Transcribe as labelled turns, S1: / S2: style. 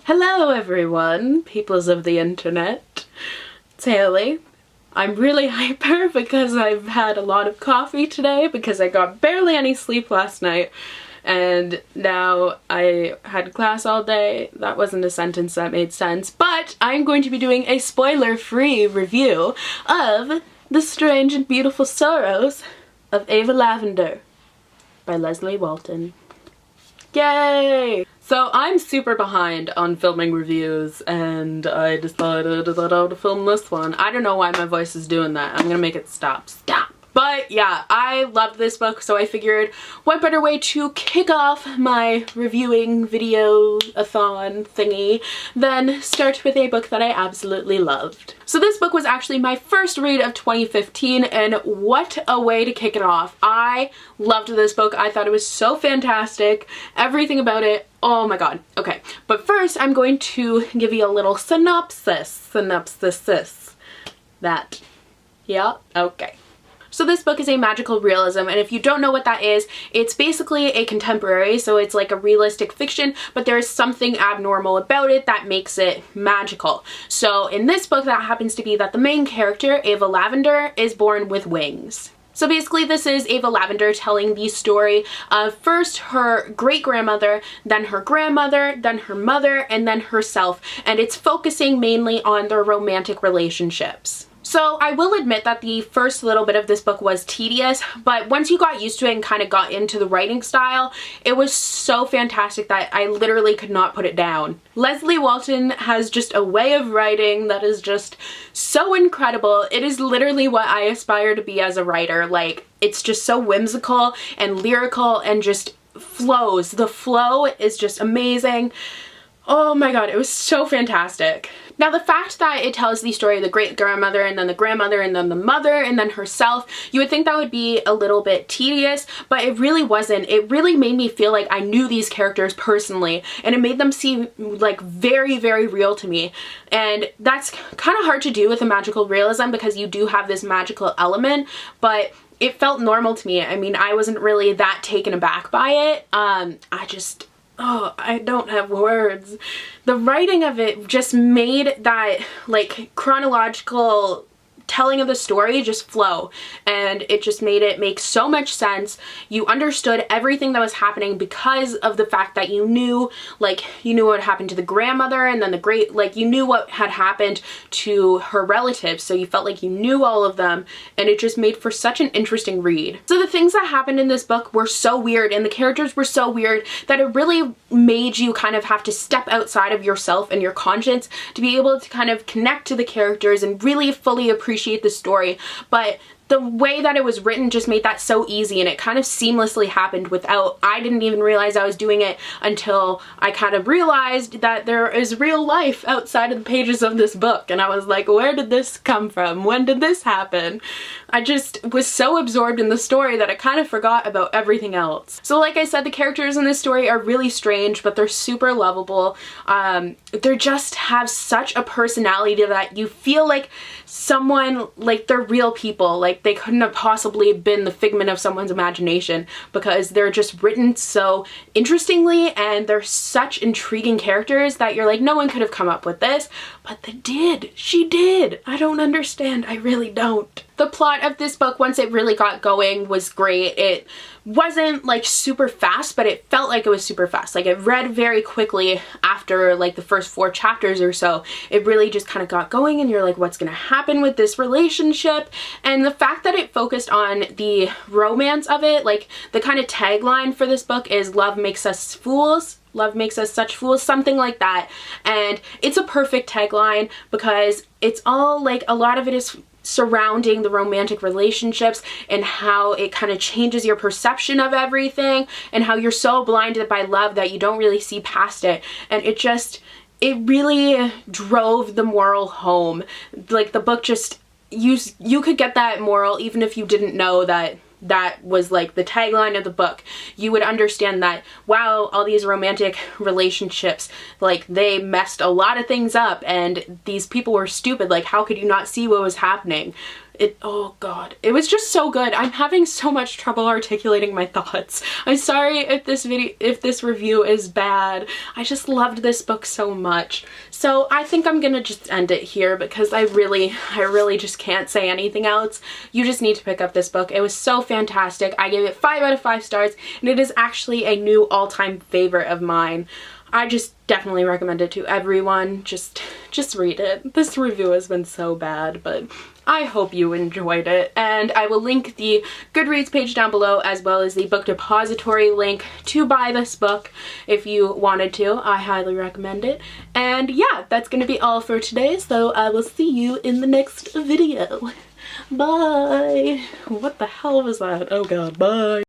S1: Hello everyone, peoples of the internet. It's Haley. I'm really hyper because I've had a lot of coffee today because I got barely any sleep last night and now I had class all day. That wasn't a sentence that made sense, but I'm going to be doing a spoiler-free review of The Strange and Beautiful Sorrows of Ava Lavender by Leslye Walton. Yay! So I'm super behind on filming reviews and I decided that I would film this one. I don't know why my voice is doing that. I'm gonna make it stop. But yeah, I loved this book, so I figured what better way to kick off my reviewing video-a-thon thingy than start with a book that I absolutely loved. So this book was actually my first read of 2015, and what a way to kick it off. I loved this book. I thought it was so fantastic. Everything about it. Oh my god. Okay, but first I'm going to give you a little synopsis. That. Yeah? Okay. So this book is a magical realism, and if you don't know what that is, it's basically a contemporary, so it's like a realistic fiction, but there is something abnormal about it that makes it magical. So in this book, that happens to be that the main character, Ava Lavender, is born with wings. So basically this is Ava Lavender telling the story of first her great-grandmother, then her grandmother, then her mother, and then herself, and it's focusing mainly on their romantic relationships. So I will admit that the first little bit of this book was tedious, but once you got used to it and kind of got into the writing style, it was so fantastic that I literally could not put it down. Leslye Walton has just a way of writing that is just so incredible. It is literally what I aspire to be as a writer. Like, it's just so whimsical and lyrical and just flows. The flow is just amazing. Oh my god, it was so fantastic. Now the fact that it tells the story of the great-grandmother and then the grandmother and then the mother and then herself, you would think that would be a little bit tedious, but it really wasn't. It really made me feel like I knew these characters personally, and it made them seem like very, very real to me. And that's kind of hard to do with a magical realism because you do have this magical element, but it felt normal to me. I mean, I wasn't really that taken aback by it. Oh, I don't have words. The writing of it just made that, like, chronological telling of the story just flow, and it just made it make so much sense. You understood everything that was happening because of the fact that you knew, like, you knew what happened to the grandmother and then you knew what had happened to her relatives, so you felt like you knew all of them, and it just made for such an interesting read. So the things that happened in this book were so weird and the characters were so weird that it really made you kind of have to step outside of yourself and your conscience to be able to kind of connect to the characters and really fully appreciate the story. But the way that it was written just made that so easy, and it kind of seamlessly happened without, I didn't even realize I was doing it until I kind of realized that there is real life outside of the pages of this book, and I was like, where did this come from? When did this happen? I just was so absorbed in the story that I kind of forgot about everything else. So like I said, the characters in this story are really strange, but they're super lovable. They just have such a personality that you feel like someone, like they're real people, like they couldn't have possibly been the figment of someone's imagination because they're just written so interestingly and they're such intriguing characters that you're like, no one could have come up with this, but they did. She did. I don't understand. I really don't. The plot of this book, once it really got going, was great. It wasn't like super fast, but it felt like it was super fast. Like, it read very quickly after like the first 4 chapters or so. It really just kind of got going and you're like, what's gonna happen with this relationship? And the fact that it focused on the romance of it, like the kind of tagline for this book is love makes us fools. Love makes us such fools, something like that. And it's a perfect tagline because it's all like, a lot of it is surrounding the romantic relationships and how it kind of changes your perception of everything and how you're so blinded by love that you don't really see past it. And it really drove the moral home. Like, the book just, you could get that moral even if you didn't know that that was like the tagline of the book. You would understand that, wow, all these romantic relationships, like, they messed a lot of things up and these people were stupid. Like, how could you not see what was happening? Oh god, it was just so good. I'm having so much trouble articulating my thoughts. I'm sorry if this review is bad. I just loved this book so much. So I think I'm gonna just end it here because I really just can't say anything else. You just need to pick up this book. It was so fantastic. I gave it 5 out of 5 stars, and it is actually a new all-time favorite of mine. I just definitely recommend it to everyone. Just read it. This review has been so bad, but I hope you enjoyed it. And I will link the Goodreads page down below, as well as the book depository link to buy this book if you wanted to. I highly recommend it. And yeah, that's gonna be all for today, so I will see you in the next video. Bye! What the hell was that? Oh god, bye!